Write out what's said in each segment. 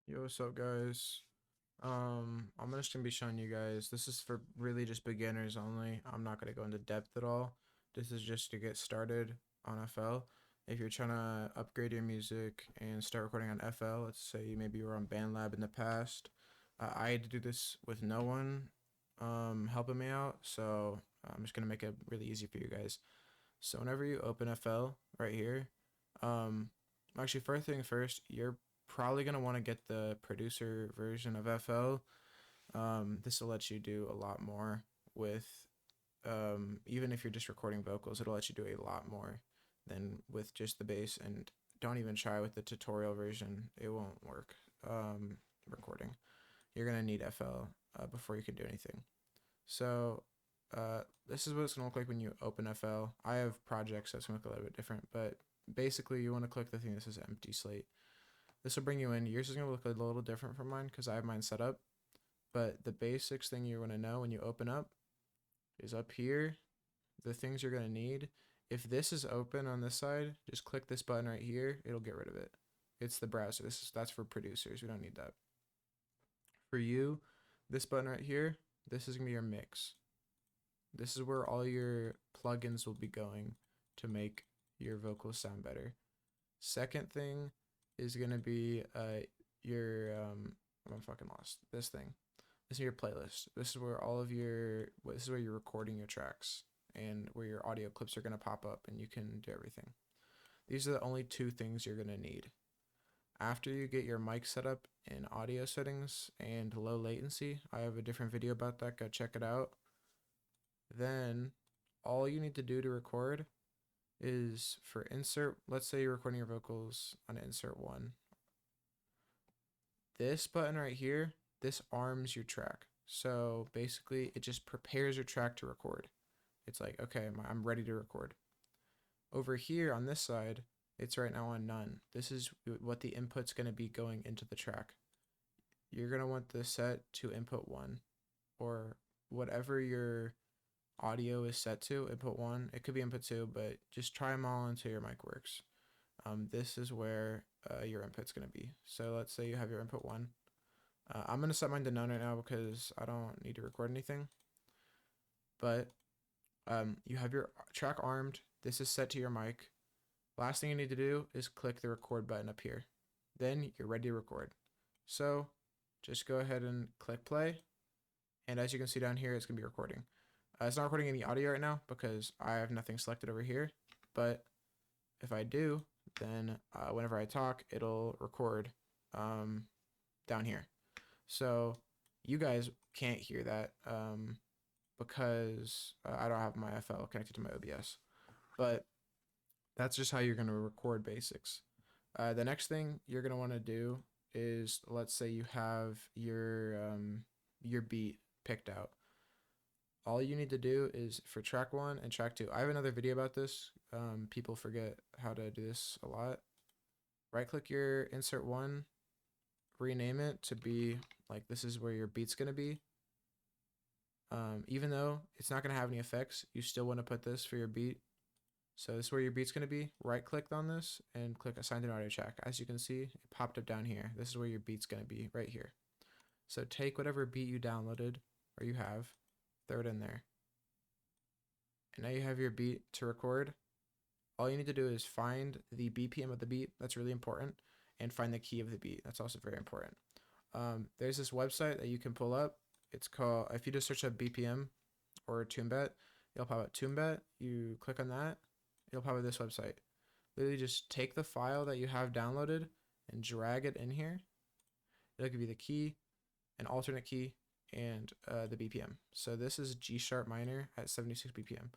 Yo, what's up, guys? I'm just gonna be showing you guys. This is for really just beginners only. I'm not gonna go into depth at all. This is just to get started on FL. If you're trying to upgrade your music and start recording on FL, let's say maybe you were on BandLab in the past. I had to do this with no one helping me out, so I'm just gonna make it really easy for you guys. So whenever you open FL right here, um, actually, first thing first, you're probably gonna want to get the producer version of FL. This will let you do a lot more with, even if you're just recording vocals, it'll let you do a lot more than with just the bass. And don't even try with the tutorial version; it won't work. Recording, you're gonna need FL before you can do anything. So this is what it's going to look like when you open FL. I have projects that's going to look a little bit different, but basically you want to click the thing that says empty slate. This will bring you in. Yours is going to look a little different from mine because I have mine set up. But the basics thing you're going to know when you open up is up here, the things you're going to need. If this is open on this side, just click this button right here. It'll get rid of it. It's the browser. That's for producers. We don't need that. For you, this button right here, this is going to be your mix. This is where all your plugins will be going to make your vocals sound better. Second thing is gonna be your I'm fucking lost. This thing. This is your playlist. This is where all of your this is where you're recording your tracks and where your audio clips are gonna pop up and you can do everything. These are the only two things you're gonna need. After you get your mic set up in audio settings and low latency, I have a different video about that. Go check it out. Then all you need to do to record is for insert, let's say you're recording your vocals on insert one. This button right here, this arms your track. So basically it just prepares your track to record. It's like, okay, I'm ready to record. Over here on this side, it's right now on none. This is what the input's going to be going into the track. You're going to want this set to input 1 or whatever your audio is set to, input 1. It could be input 2, but just try them all until your mic works. This is where your input's going to be. So let's say you have your input 1. I'm going to set mine to none right now because I don't need to record anything. But you have your track armed. This is set to your mic. Last thing you need to do is click the record button up here. Then you're ready to record. So just go ahead and click play. And as you can see down here, it's going to be recording. It's not recording any audio right now because I have nothing selected over here. But if I do, then whenever I talk, it'll record down here. So you guys can't hear that because I don't have my FL connected to my OBS. But that's just how you're going to record basics. The next thing you're going to want to do is, let's say you have your beat picked out. All you need to do is for track 1 and track 2. I have another video about this. People forget how to do this a lot. Right click your insert 1, rename it to be like this is where your beat's going to be. Even though it's not going to have any effects, you still want to put this for your beat. So this is where your beat's going to be. Right click on this and click assign to an audio track. As you can see, it popped up down here. This is where your beat's going to be right here. So take whatever beat you downloaded or you have, throw it in there. And now you have your beat to record. All you need to do is find the BPM of the beat. That's really important. And find the key of the beat. That's also very important. There's this website that you can pull up. It's called, if you just search up BPM or TuneBet, it'll pop up TuneBet. You click on that, it'll pop up this website. Literally just take the file that you have downloaded and drag it in here. It'll give you the key, an alternate key, and the BPM. So this is G sharp minor at 76 BPM.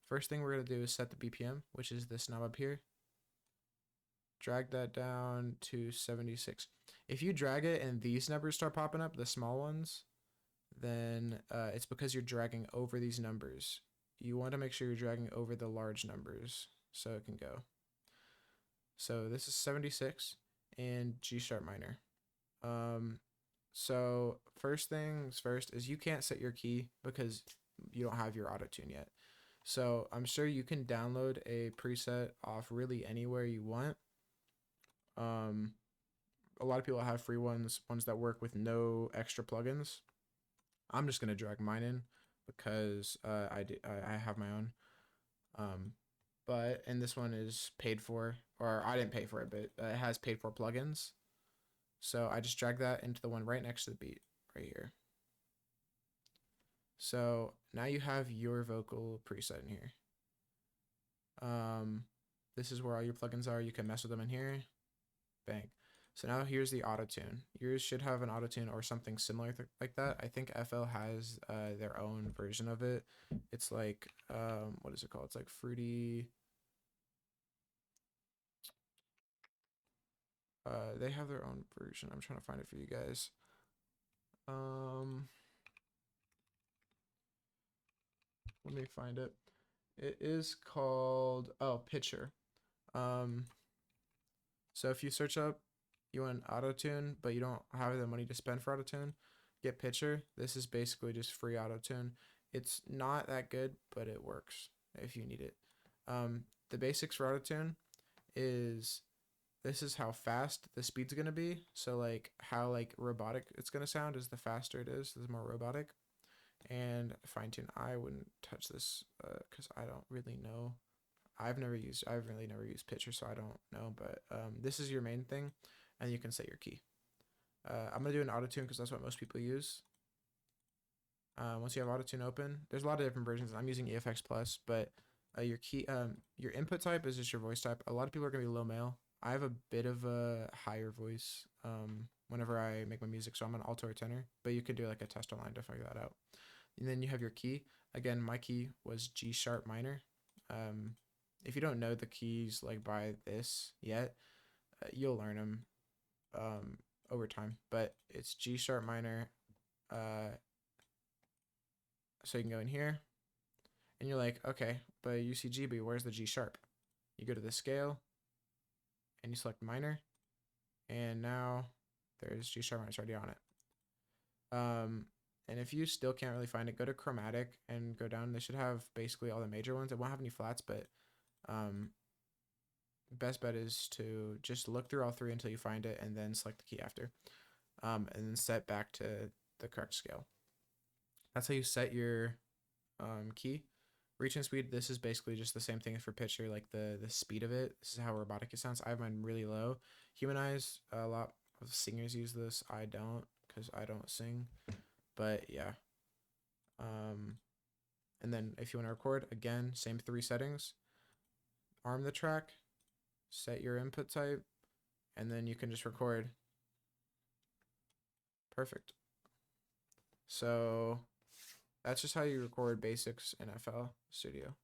First thing we're going to do is set the BPM, which is this knob up here. Drag that down to 76. If you drag it and these numbers start popping up, the small ones, then it's because you're dragging over these numbers. You want to make sure you're dragging over the large numbers so it can go. So this is 76 and G sharp minor. So first things first is you can't set your key because you don't have your auto tune yet. So I'm sure you can download a preset off really anywhere you want. a lot of people have free ones that work with no extra plugins. I'm just gonna drag mine in because I have my own. Um, and this one is paid for, or I didn't pay for it, but it has paid for plugins. So I just drag that into the one right next to the beat right here. So now you have your vocal preset in here. This is where all your plugins are. You can mess with them in here. Bang. So now here's the auto tune. Yours should have an auto tune or something similar like that. I think FL has their own version of it. It's like what is it called? It's like Fruity. They have their own version. I'm trying to find it for you guys. Let me find it. It is called Pitcher. So if you search up, you want auto tune, but you don't have the money to spend for auto tune, get Pitcher. This is basically just free auto tune. It's not that good, but it works if you need it. The basics for auto tune is this is how fast the speed's gonna be. So like how like robotic it's gonna sound is the faster it is, the more robotic. And fine tune. I wouldn't touch this because I don't really know. I've really never used Pitcher, so I don't know. But this is your main thing, and you can set your key. I'm gonna do an auto tune because that's what most people use. Once you have auto tune open, there's a lot of different versions. I'm using EFX Plus, but your your input type is just your voice type. A lot of people are gonna be low male. I have a bit of a higher voice whenever I make my music, so I'm an alto or tenor. But you could do like a test online to figure that out. And then you have your key. Again, my key was G sharp minor. If you don't know the keys like by this yet, you'll learn them over time. But it's G sharp minor. So you can go in here, and you're like, okay, but UCGB, where's the G sharp? You go to the scale, and you select minor, and now there's G sharp minor. It's already on it. And if you still can't really find it, go to chromatic and go down. They should have basically all the major ones. It won't have any flats, but best bet is to just look through all three until you find it and then select the key after. And then set back to the correct scale. That's how you set your key. Reach and speed, this is basically just the same thing for Pitcher, like the speed of it. This is how robotic it sounds. I have mine really low. Humanize, a lot of singers use this. I don't because I don't sing. But yeah. And then if you want to record, again, same three settings. Arm the track, set your input type, and then you can just record. Perfect. So that's just how you record basics in FL Studio.